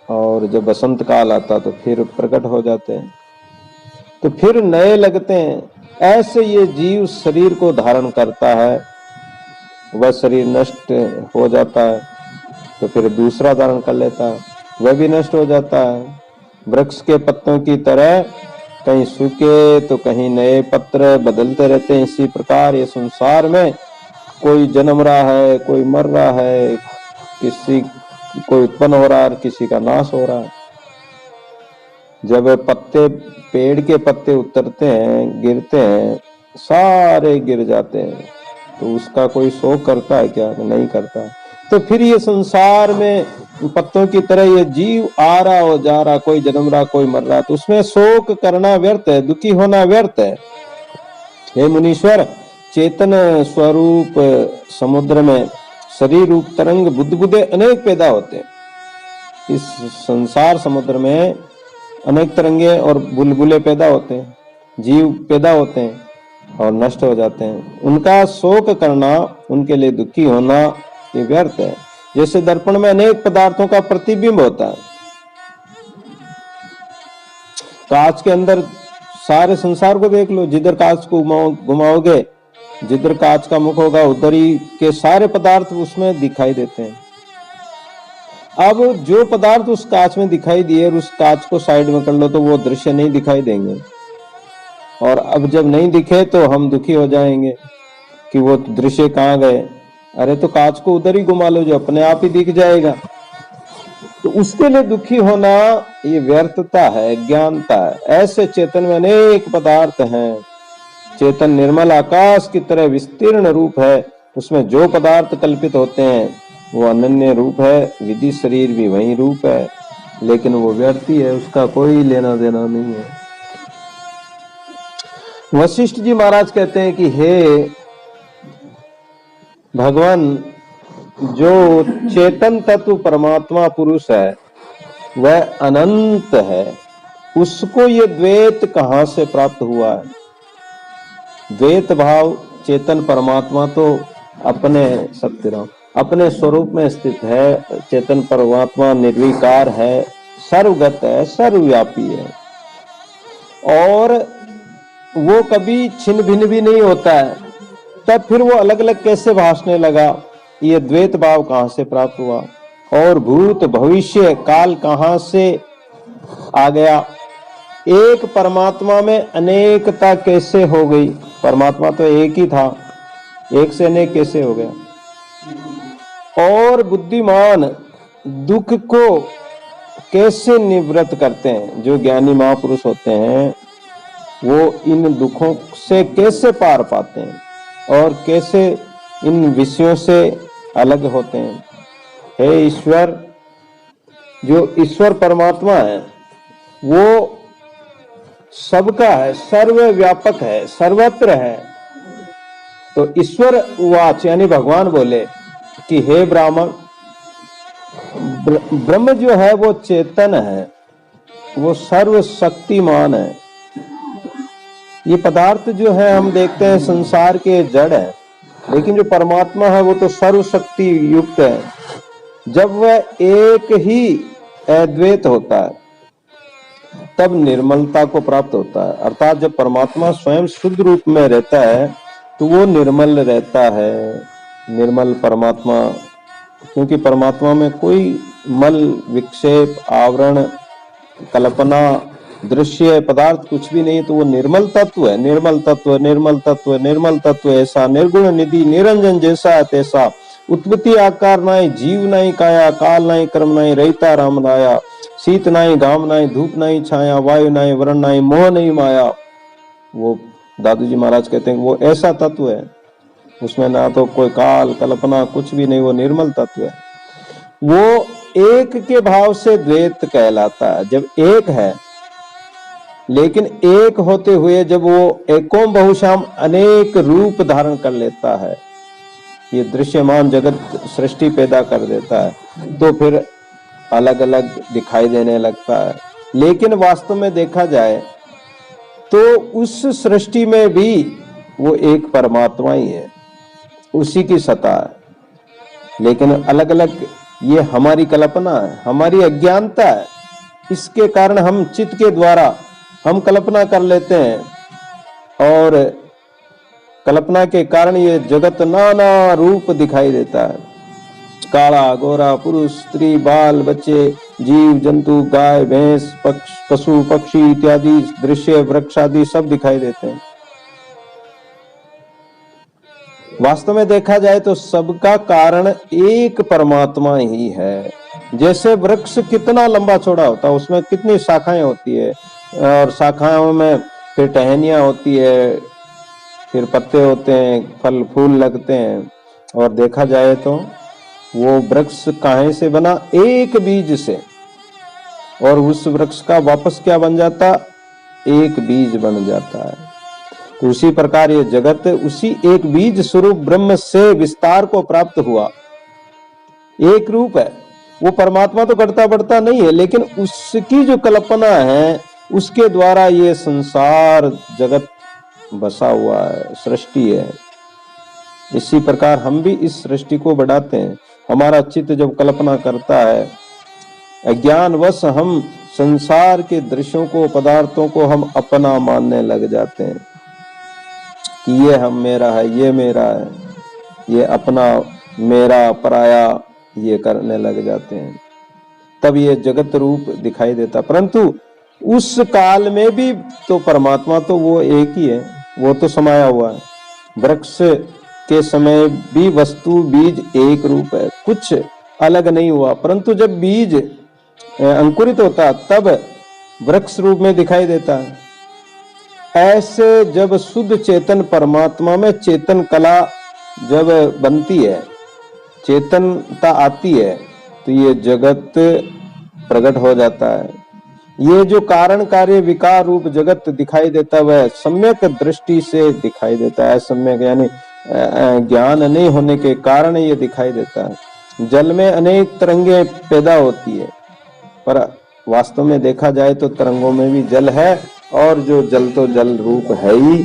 और जब बसंत काल आता तो फिर प्रकट हो जाते हैं, तो फिर नए लगते हैं। ऐसे ये जीव शरीर को धारण करता है, वह शरीर नष्ट हो जाता है तो फिर दूसरा धारण कर लेता है, वह भी नष्ट हो जाता है। वृक्ष के पत्तों की तरह कहीं सूखे तो कहीं नए पत्र बदलते रहते हैं। इसी प्रकार ये संसार में कोई जन्म रहा है, कोई मर रहा है, कोई उत्पन्न हो रहा है, किसी का नाश हो रहा है। जब पत्ते, पेड़ के पत्ते उतरते हैं, गिरते हैं, सारे गिर जाते हैं, तो उसका कोई शोक करता है क्या? नहीं करता। तो फिर ये संसार में पत्तों की तरह ये जीव आ रहा हो जा रहा, कोई जन्म रहा, कोई मर रहा, तो उसमें शोक करना व्यर्थ है, दुखी होना व्यर्थ है। हे मुनीश्वर, चेतन स्वरूप समुद्र में शरीर रूप तरंग बुदबुदे अनेक पैदा होते हैं। इस संसार समुद्र में अनेक तरंगे और बुलबुले पैदा होते हैं, जीव पैदा होते हैं और नष्ट हो जाते हैं। उनका शोक करना, उनके लिए दुखी होना ये व्यर्थ है। जैसे दर्पण में अनेक पदार्थों का प्रतिबिंब होता है, कांच के अंदर सारे संसार को देख लो, जिधर कांच को घुमाओगे, जिधर कांच का मुख होगा उधर ही के सारे पदार्थ उसमें दिखाई देते हैं। अब जो पदार्थ उस कांच में दिखाई दिए और उस कांच को साइड में कर लो तो वो दृश्य नहीं दिखाई देंगे, और अब जब नहीं दिखे तो हम दुखी हो जाएंगे कि वो दृश्य कहाँ गए। अरे तो कांच को उधर ही घुमा लो, जो अपने आप ही दिख जाएगा। तो उसके लिए दुखी होना ये व्यर्थता है, ज्ञानता है। ऐसे चेतन में अनेक पदार्थ हैं। चेतन निर्मल आकाश की तरह विस्तीर्ण रूप है, उसमें जो पदार्थ कल्पित होते हैं वो अनन्य रूप है। विधि शरीर भी वही रूप है, लेकिन वो व्यर्थी है, उसका कोई लेना देना नहीं है। वशिष्ठ जी महाराज कहते हैं कि हे भगवान, जो चेतन तत्व परमात्मा पुरुष है वह अनंत है, उसको ये द्वैत कहां से प्राप्त हुआ है? द्वैत भाव चेतन परमात्मा तो अपने सत्यराम अपने स्वरूप में स्थित है। चेतन परमात्मा निर्विकार है, सर्वगत है, सर्वव्यापी है, और वो कभी छिन्न भिन्न भी नहीं होता है। तब फिर वो अलग अलग कैसे भासने लगा? ये द्वैत भाव कहां से प्राप्त हुआ? और भूत भविष्य काल कहां से आ गया? एक परमात्मा में अनेकता कैसे हो गई? परमात्मा तो एक ही था, एक से अनेक कैसे हो गया? और बुद्धिमान दुख को कैसे निवृत्त करते हैं। जो ज्ञानी महापुरुष होते हैं वो इन दुखों से कैसे पार पाते हैं और कैसे इन विषयों से अलग होते हैं। हे ईश्वर, जो ईश्वर परमात्मा है वो सबका है, सर्वव्यापक है, सर्वत्र है। तो ईश्वर उवाच यानी भगवान बोले कि हे ब्राह्मण, ब्रह्म जो है वो चेतन है, वो सर्वशक्तिमान है। ये पदार्थ जो है हम देखते हैं संसार के जड़ है, लेकिन जो परमात्मा है वो तो सर्वशक्ति युक्त है। जब वह एक ही अद्वैत होता है तब निर्मलता को प्राप्त होता है। अर्थात जब परमात्मा स्वयं शुद्ध रूप में रहता है तो वो निर्मल रहता है। निर्मल परमात्मा, क्योंकि परमात्मा में कोई मल, विक्षेप, आवरण, कल्पना, दृश्य पदार्थ कुछ भी नहीं, तो वो निर्मल तत्व है। निर्मल तत्व, निर्मल तत्व, निर्मल तत्व ऐसा निर्गुण निधि निरंजन जैसा है तैसा। उत्पत्ति आकार नाई, जीव नाई काया, काल नाई कर्म नाई, रहिता राम नाया। शीत नाई घाम नाई, धूप नाई छाया, वायु नाई वरण नाई, मोह नहीं माया। वो दादू जी महाराज कहते हैं वो ऐसा तत्व है, उसमें ना तो कोई काल कल्पना कुछ भी नहीं, वो निर्मल तत्व है। वो एक के भाव से द्वैत कहलाता है। जब एक है, लेकिन एक होते हुए जब वो एकोम बहुश्याम अनेक रूप धारण कर लेता है, ये दृश्यमान जगत सृष्टि पैदा कर देता है, तो फिर अलग अलग दिखाई देने लगता है। लेकिन वास्तव में देखा जाए तो उस सृष्टि में भी वो एक परमात्मा ही है, उसी की सत्ता है। लेकिन अलग अलग ये हमारी कल्पना है, हमारी अज्ञानता है। इसके कारण हम चित्त के द्वारा हम कल्पना कर लेते हैं और कल्पना के कारण ये जगत नाना रूप दिखाई देता है। काला गोरा, पुरुष स्त्री, बाल बच्चे, जीव जंतु, गाय भैंस, पशु पक्षी इत्यादि दृश्य वृक्ष आदि सब दिखाई देते हैं। वास्तव में देखा जाए तो सबका कारण एक परमात्मा ही है। जैसे वृक्ष कितना लंबा चौड़ा होता है, उसमें कितनी शाखाएं होती है और शाखाओं में फिर टहनियां होती है, फिर पत्ते होते हैं, फल फूल लगते हैं। और देखा जाए तो वो वृक्ष काहे से बना? एक बीज से। और उस वृक्ष का वापस क्या बन जाता? एक बीज बन जाता है। तो उसी प्रकार ये जगत उसी एक बीज स्वरूप ब्रह्म से विस्तार को प्राप्त हुआ। एक रूप है, वो परमात्मा तो घटता बढ़ता नहीं है, लेकिन उसकी जो कल्पना है उसके द्वारा ये संसार जगत बसा हुआ है, सृष्टि है। इसी प्रकार हम भी इस सृष्टि को बढ़ाते हैं। हमारा चित्त जब कल्पना करता है, अज्ञानवश हम संसार के दृश्यों को, पदार्थों को हम अपना मानने लग जाते हैं कि ये हम मेरा है, ये मेरा है, ये अपना, मेरा, पराया, ये करने लग जाते हैं। तब ये जगत रूप दिखाई देता। परंतु उस काल में भी तो परमात्मा तो वो एक ही है, वो तो समाया हुआ है। वृक्ष के समय भी वस्तु बीज एक रूप है, कुछ अलग नहीं हुआ। परंतु जब बीज अंकुरित होता तब वृक्ष रूप में दिखाई देता है। ऐसे जब शुद्ध चेतन परमात्मा में चेतन कला जब बनती है, चेतनता आती है, तो ये जगत प्रकट हो जाता है। ये जो कारण कार्य विकार रूप जगत दिखाई देता है वह सम्यक दृष्टि से दिखाई देता है। सम्यक यानी ज्ञान नहीं होने के कारण ये दिखाई देता है। जल में अनेक तरंगे पैदा होती है, पर वास्तव में देखा जाए तो तरंगों में भी जल है, और जो जल तो जल रूप है ही,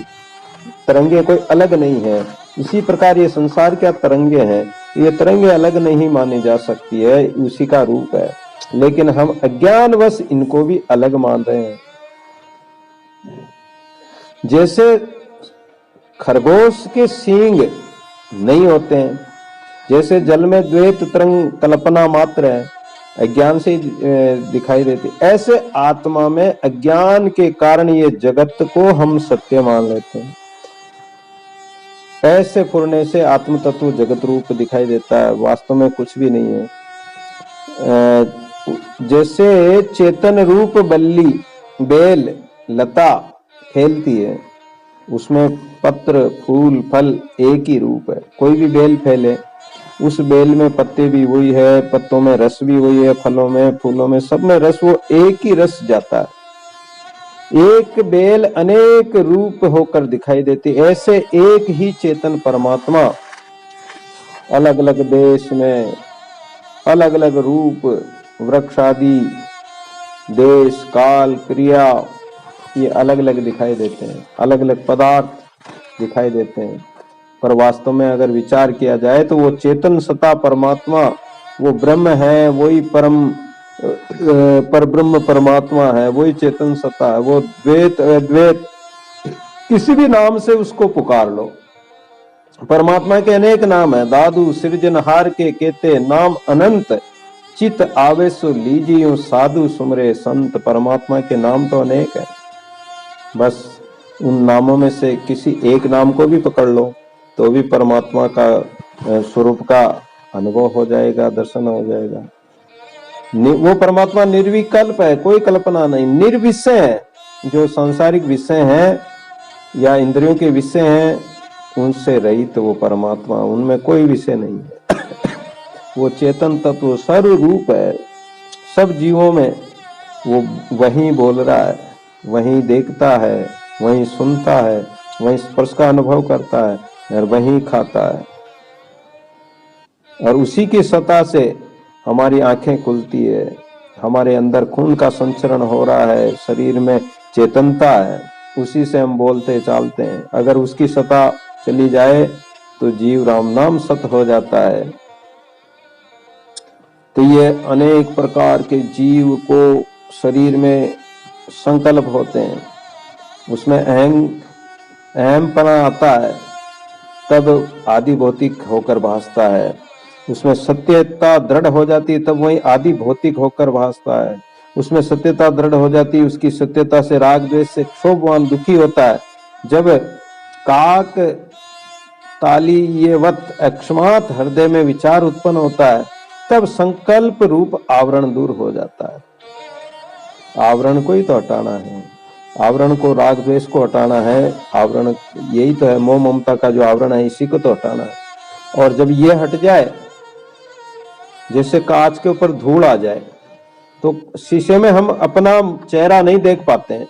तरंगे कोई अलग नहीं है। इसी प्रकार ये संसार क्या तरंगे हैं, ये तरंगे अलग नहीं मानी जा सकती है, उसी का रूप है। लेकिन हम अज्ञानवश इनको भी अलग मान रहे हैं। जैसे खरगोश के सींग नहीं होते हैं, जैसे जल में द्वैत तरंग कल्पना मात्र है, अज्ञान से दिखाई देती, ऐसे आत्मा में अज्ञान के कारण ये जगत को हम सत्य मान लेते हैं। ऐसे फुरने से आत्म तत्व जगत रूप दिखाई देता है, वास्तव में कुछ भी नहीं है। जैसे चेतन रूप बल्ली, बेल, लता फैलती है, उसमें पत्र, फूल, फल एक ही रूप है। कोई भी बेल फैले, उस बेल में पत्ते भी वही है, पत्तों में रस भी वही है, फलों में, फूलों में, सब में रस, वो एक ही रस जाता है। एक बेल अनेक रूप होकर दिखाई देती। ऐसे एक ही चेतन परमात्मा अलग अलग देश में अलग अलग रूप, वृक्ष आदि, देश, काल, क्रिया, ये अलग अलग दिखाई देते हैं, अलग अलग पदार्थ दिखाई देते हैं। पर वास्तव में अगर विचार किया जाए तो वो चेतन सत्ता परमात्मा, वो ब्रह्म है, वही पर ब्रह्म परमात्मा है, वही चेतन सत्ता है। वो द्वैत अद्वैत किसी भी नाम से उसको पुकार लो। परमात्मा के अनेक नाम है। दादू सृजनहार के कहते नाम अनंत, चित आवेशो लीजियो साधु सुमरे संत। परमात्मा के नाम तो अनेक है, बस उन नामों में से किसी एक नाम को भी पकड़ लो तो भी परमात्मा का स्वरूप का अनुभव हो जाएगा, दर्शन हो जाएगा। वो परमात्मा निर्विकल्प है, कोई कल्पना नहीं, निर्विषय है। जो सांसारिक विषय हैं या इंद्रियों के विषय हैं उनसे रहित वो परमात्मा, उनमें कोई विषय नहीं है। वो चेतन तत्व सर्वरूप है, सब जीवों में वो वहीं बोल रहा है, वहीं देखता है, वहीं सुनता है, वहीं स्पर्श का अनुभव करता है और वहीं खाता है। और उसी की सत्ता से हमारी आंखें खुलती है, हमारे अंदर खून का संचरण हो रहा है, शरीर में चेतनता है, उसी से हम बोलते चालते हैं। अगर उसकी सत्ता चली जाए तो जीव राम नाम सत हो जाता है। तो ये अनेक प्रकार के जीव को शरीर में संकल्प होते हैं, उसमें अहमपना आता है, तब आदि भौतिक होकर भासता है। उसमें सत्यता दृढ़ हो जाती है, तब वही आदि भौतिक होकर भासता है। उसमें सत्यता दृढ़ हो जाती है, उसकी सत्यता से राग द्वेष से क्षोभवान दुखी होता है। जब काक ताली ये वत अक्षमात हृदय में विचार उत्पन्न होता है, तब संकल्प रूप आवरण दूर हो जाता है। आवरण को ही तो हटाना है, आवरण को, राग द्वेष को हटाना है। आवरण यही तो है, मोह ममता का जो आवरण है, इसी को तो हटाना है। और जब ये हट जाए, जैसे कांच के ऊपर धूल आ जाए तो शीशे में हम अपना चेहरा नहीं देख पाते हैं,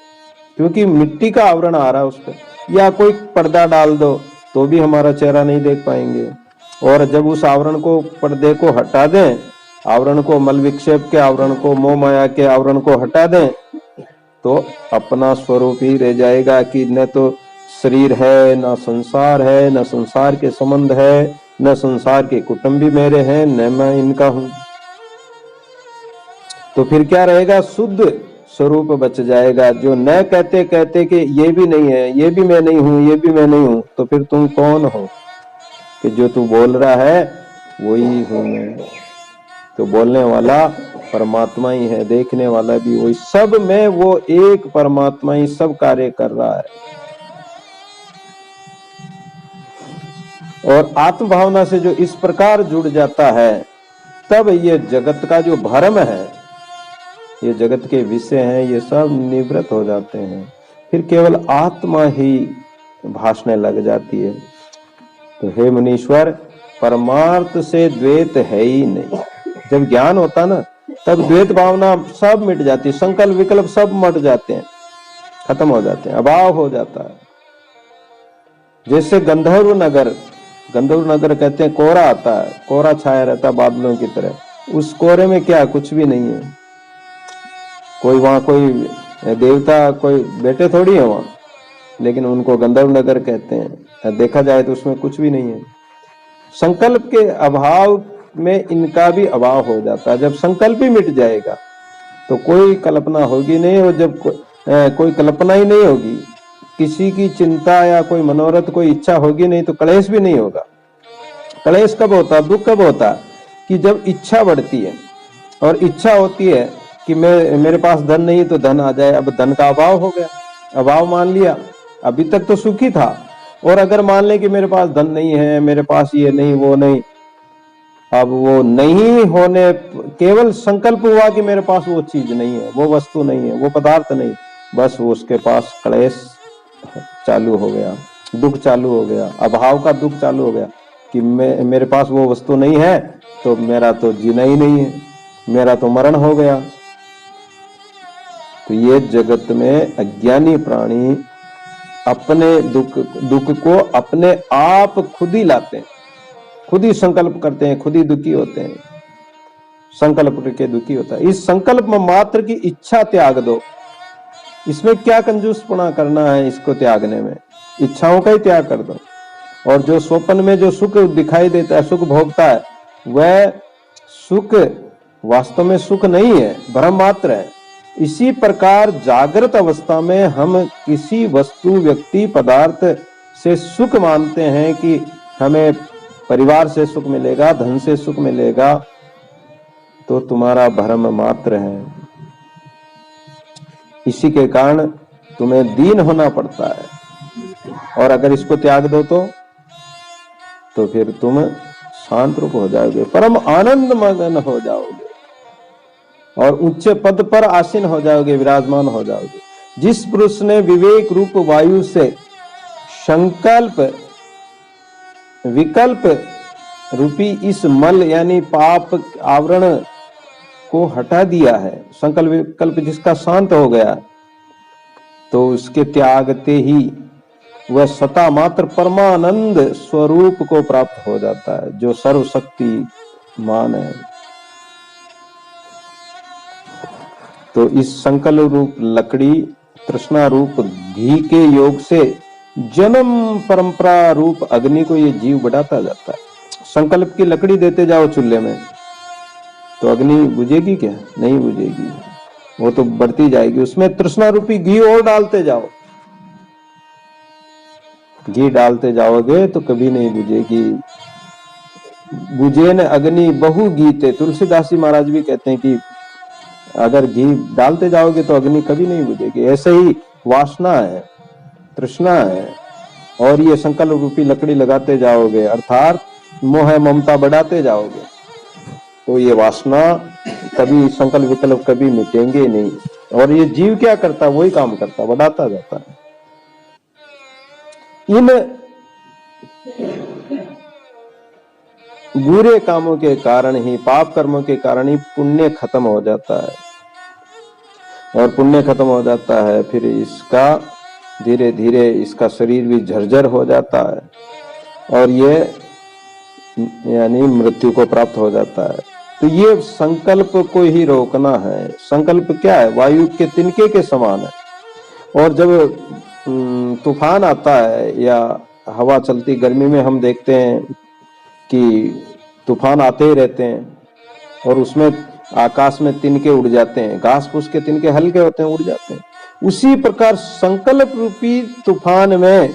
क्योंकि मिट्टी का आवरण आ रहा है उस पर। या कोई पर्दा डाल दो तो भी हमारा चेहरा नहीं देख पाएंगे। और जब उस आवरण को, पर्दे को हटा दें, आवरण को, मल विक्षेप के आवरण को, मोह माया के आवरण को हटा दें, तो अपना स्वरूप ही रह जाएगा कि न तो शरीर है, न संसार है, न संसार के संबंध है, न संसार के कुटुंबी मेरे हैं, न मैं इनका हूं। तो फिर क्या रहेगा? शुद्ध स्वरूप बच जाएगा। जो न कहते कहते कि ये भी नहीं है, ये भी मैं नहीं हूं, ये भी मैं नहीं हूं, तो फिर तुम कौन हो? कि जो तू बोल रहा है वही हूं मैं। तो बोलने वाला परमात्मा ही है, देखने वाला भी वही, सब में वो एक परमात्मा ही सब कार्य कर रहा है। और आत्म भावना से जो इस प्रकार जुड़ जाता है, तब ये जगत का जो भ्रम है, ये जगत के विषय हैं, ये सब निवृत्त हो जाते हैं। फिर केवल आत्मा ही भासने लग जाती है। तो हे मुनीश्वर, परमार्थ से द्वैत है ही नहीं। जब ज्ञान होता ना, तब द्वैत भावना सब मिट जाती है, संकल्प विकल्प सब मट जाते हैं, खत्म हो जाते हैं, अभाव हो जाता है। जैसे गंधर्व नगर कहते हैं, कोहरा आता है, कोहरा छाया रहता है बादलों की तरह। उस कोहरे में क्या, कुछ भी नहीं है। कोई वहां कोई देवता कोई बैठे थोड़ी है वहां, लेकिन उनको गंधर्व नगर कहते हैं। देखा जाए तो उसमें कुछ भी नहीं है। संकल्प के अभाव में इनका भी अभाव हो जाता है। जब संकल्प ही मिट जाएगा तो कोई कल्पना होगी नहीं, और जब कोई कल्पना ही नहीं होगी, किसी की चिंता या कोई मनोरथ, कोई इच्छा होगी नहीं, तो क्लेश भी नहीं होगा। क्लेश कब होता, दुख कब होता? कि जब इच्छा बढ़ती है, और इच्छा होती है कि मेरे पास धन नहीं तो धन आ जाए। अब धन का अभाव हो गया, अभाव मान लिया, अभी तक तो सुखी था, और अगर मान ले कि मेरे पास धन नहीं है, मेरे पास ये नहीं वो नहीं, अब वो नहीं होने, केवल संकल्प हुआ कि मेरे पास वो चीज नहीं है, वो वस्तु नहीं है, वो पदार्थ नहीं, बस वो उसके पास क्लेश चालू हो गया, दुख चालू हो गया, अभाव का दुख चालू हो गया कि मेरे पास वो वस्तु नहीं है तो मेरा तो जीना ही नहीं है, मेरा तो मरण हो गया। तो ये जगत में अज्ञानी प्राणी अपने दुख को अपने आप खुद ही लाते हैं, खुद ही संकल्प करते हैं, खुद ही दुखी होते हैं, संकल्प के दुखी होता है। इस संकल्प में मात्र की इच्छा त्याग दो, इसमें क्या कंजूसपना करना है, इसको त्यागने में इच्छाओं का ही त्याग कर दो। और जो स्वप्न में जो सुख दिखाई देता है, सुख भोगता है, वह सुख वास्तव में सुख नहीं है, भ्रम मात्र है। इसी प्रकार जागृत अवस्था में हम किसी वस्तु, व्यक्ति, पदार्थ से सुख मानते हैं कि हमें परिवार से सुख मिलेगा, धन से सुख मिलेगा, तो तुम्हारा भ्रम मात्र है। इसी के कारण तुम्हें दीन होना पड़ता है। और अगर इसको त्याग दो तो फिर तुम शांत रूप हो जाओगे, परम आनंद मगन हो जाओगे और उच्च पद पर आसीन हो जाओगे, विराजमान हो जाओगे। जिस पुरुष ने विवेक रूप वायु से संकल्प विकल्प रूपी इस मल यानी पाप आवरण को हटा दिया है, संकल्प विकल्प जिसका शांत हो गया, तो उसके त्यागते ही वह सता मात्र परमानंद स्वरूप को प्राप्त हो जाता है, जो सर्वशक्तिमान है। तो इस संकल्प रूप लकड़ी, तृष्णा रूप घी के योग से जन्म परंपरा रूप अग्नि को ये जीव बढ़ाता जाता है। संकल्प की लकड़ी देते जाओ चूल्हे में तो अग्नि बुझेगी क्या? नहीं बुझेगी, वो तो बढ़ती जाएगी। उसमें तृष्णा रूपी घी और डालते जाओ, घी डालते जाओगे तो कभी नहीं बुझेगी। बुझे न अग्नि बहु गीते, तुलसीदास जी महाराज भी कहते हैं कि अगर घी डालते जाओगे तो अग्नि कभी नहीं बुझेगी। ऐसे ही वासना है, तृष्णा है, और ये संकल्प रूपी लकड़ी लगाते जाओगे अर्थात मोह ममता बढ़ाते जाओगे तो ये वासना कभी, संकल्प विकल्प कभी मिटेंगे नहीं। और ये जीव क्या करता है? वही काम करता, बढ़ाता जाता है। इन बुरे कामों के कारण ही, पाप कर्मों के कारण ही पुण्य खत्म हो जाता है। और पुण्य खत्म हो जाता है फिर इसका धीरे धीरे इसका शरीर भी झरझर हो जाता है और ये यानी मृत्यु को प्राप्त हो जाता है। तो ये संकल्प को ही रोकना है। संकल्प क्या है? वायु के तिनके के समान है। और जब तूफान आता है या हवा चलती, गर्मी में हम देखते हैं कि तूफान आते ही रहते हैं और उसमें आकाश में तिनके उड़ जाते हैं, घास फूस के तिनके हल्के होते हैं, उड़ जाते हैं। उसी प्रकार संकल्प रूपी तूफान में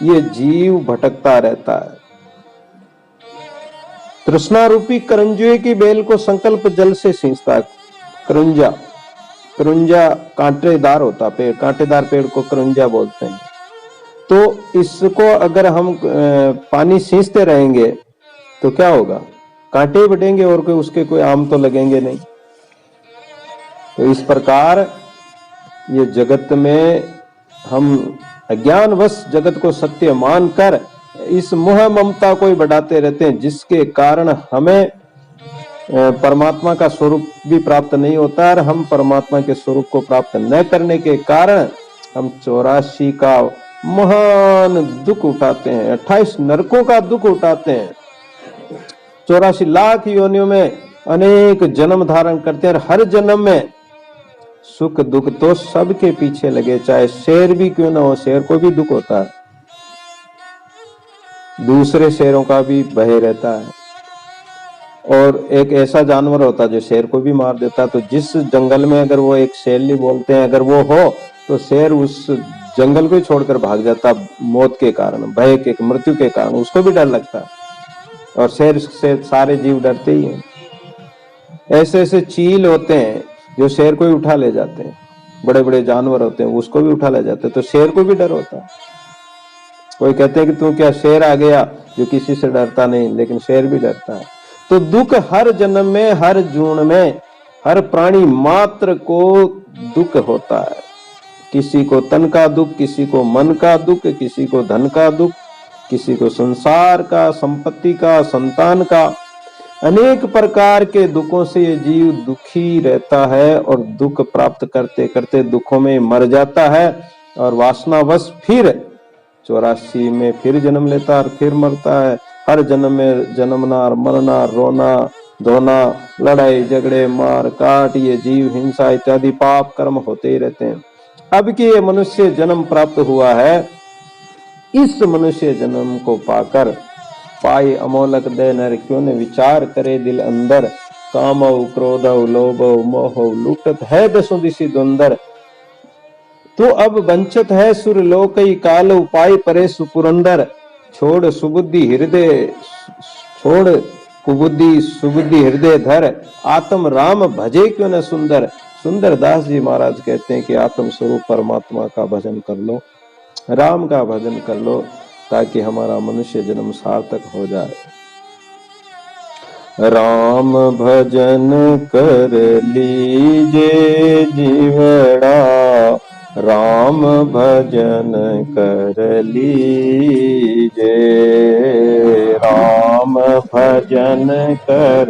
ये जीव भटकता रहता है। तृष्णा रूपी करंजुए की बेल को संकल्प जल से सींचता है। करंजा कांटेदार होता पेड़, कांटेदार पेड़ को करंजा बोलते हैं। तो इसको अगर हम पानी सींचते रहेंगे तो क्या होगा? कांटे बढ़ेंगे और कोई उसके कोई आम तो लगेंगे नहीं। तो इस प्रकार ये जगत में हम अज्ञानवश जगत को सत्य मानकर इस मोह ममता को ही बढ़ाते रहते हैं, जिसके कारण हमें परमात्मा का स्वरूप भी प्राप्त नहीं होता और हम परमात्मा के स्वरूप को प्राप्त न करने के कारण हम 84 का महान दुख उठाते हैं, 28 नरकों का दुख उठाते हैं, 84 लाख योनियों में अनेक जन्म धारण करते हैं और हर जन्म में सुख दुख तो सबके पीछे लगे, चाहे शेर भी क्यों ना हो, शेर को भी दुख होता है, दूसरे शेरों का भी भय रहता है। और एक ऐसा जानवर होता है जो शेर को भी मार देता है। तो जिस जंगल में अगर वो एक शेरनी बोलते हैं अगर वो हो तो शेर उस जंगल को ही छोड़कर भाग जाता, मौत के कारण, भय के, मृत्यु के कारण उसको भी डर लगता है। और शेर से सारे जीव डरते ही हैं। ऐसे ऐसे चील होते हैं जो शेर को ही उठा ले जाते हैं, बड़े बड़े जानवर होते हैं उसको भी उठा ले जाते हैं, तो शेर को भी डर होता है। कोई कहते हैं कि तू क्या शेर आ गया जो किसी से डरता नहीं, लेकिन शेर भी डरता है। तो दुख हर जन्म में, हर जून में, हर प्राणी मात्र को दुख होता है। किसी को तन का दुख, किसी को मन का दुख, किसी को धन का दुख, किसी को संसार का, संपत्ति का, संतान का। अनेक प्रकार के दुखों से ये जीव दुखी रहता है और दुख प्राप्त करते करते दुखों में मर जाता है और वासनावश फिर 84 में फिर जन्म लेता है और फिर मरता है। हर जन्म में जन्मना, मरना, रोना धोना, लड़ाई झगड़े, मार काट, ये जीव हिंसा इत्यादि पाप कर्म होते ही रहते हैं। अब कि ये मनुष्य जन्म प्राप्त हुआ है, इस मनुष्य जन्म को पाकर पाई अमोलक दे नर क्यों ने विचार करे दिल अंदर, कामौ क्रोधौ लोभौ मोहौ लूटत है दसों दिशि द्वंदर। तो अब वंचित है सुर लोकई काल उपाय परे सुपुरंदर, छोड़ सुबुद्धि हृदय, छोड़ कुबुद्धि सुबुद्धि हृदय धर, आत्म राम भजे क्यों न सुंदर। सुंदर दास जी महाराज कहते हैं कि आत्म स्वरूप परमात्मा का भजन कर लो, राम का भजन कर लो, ताकि हमारा मनुष्य जन्म सार्थक हो जाए। राम भजन कर लीजे जीवड़ा, राम भजन कर लीजे, राम भजन कर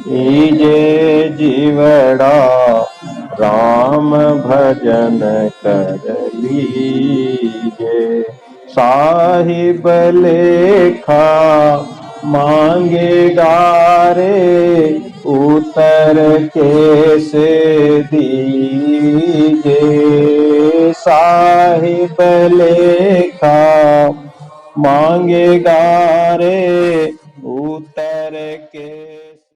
लीजे जीवड़ा, राम भजन कर लीजे। साहिब लेखा मांगेगा रे, उतर कैसे दीजे। साहिब लेखा मांगेगा रे, उतर के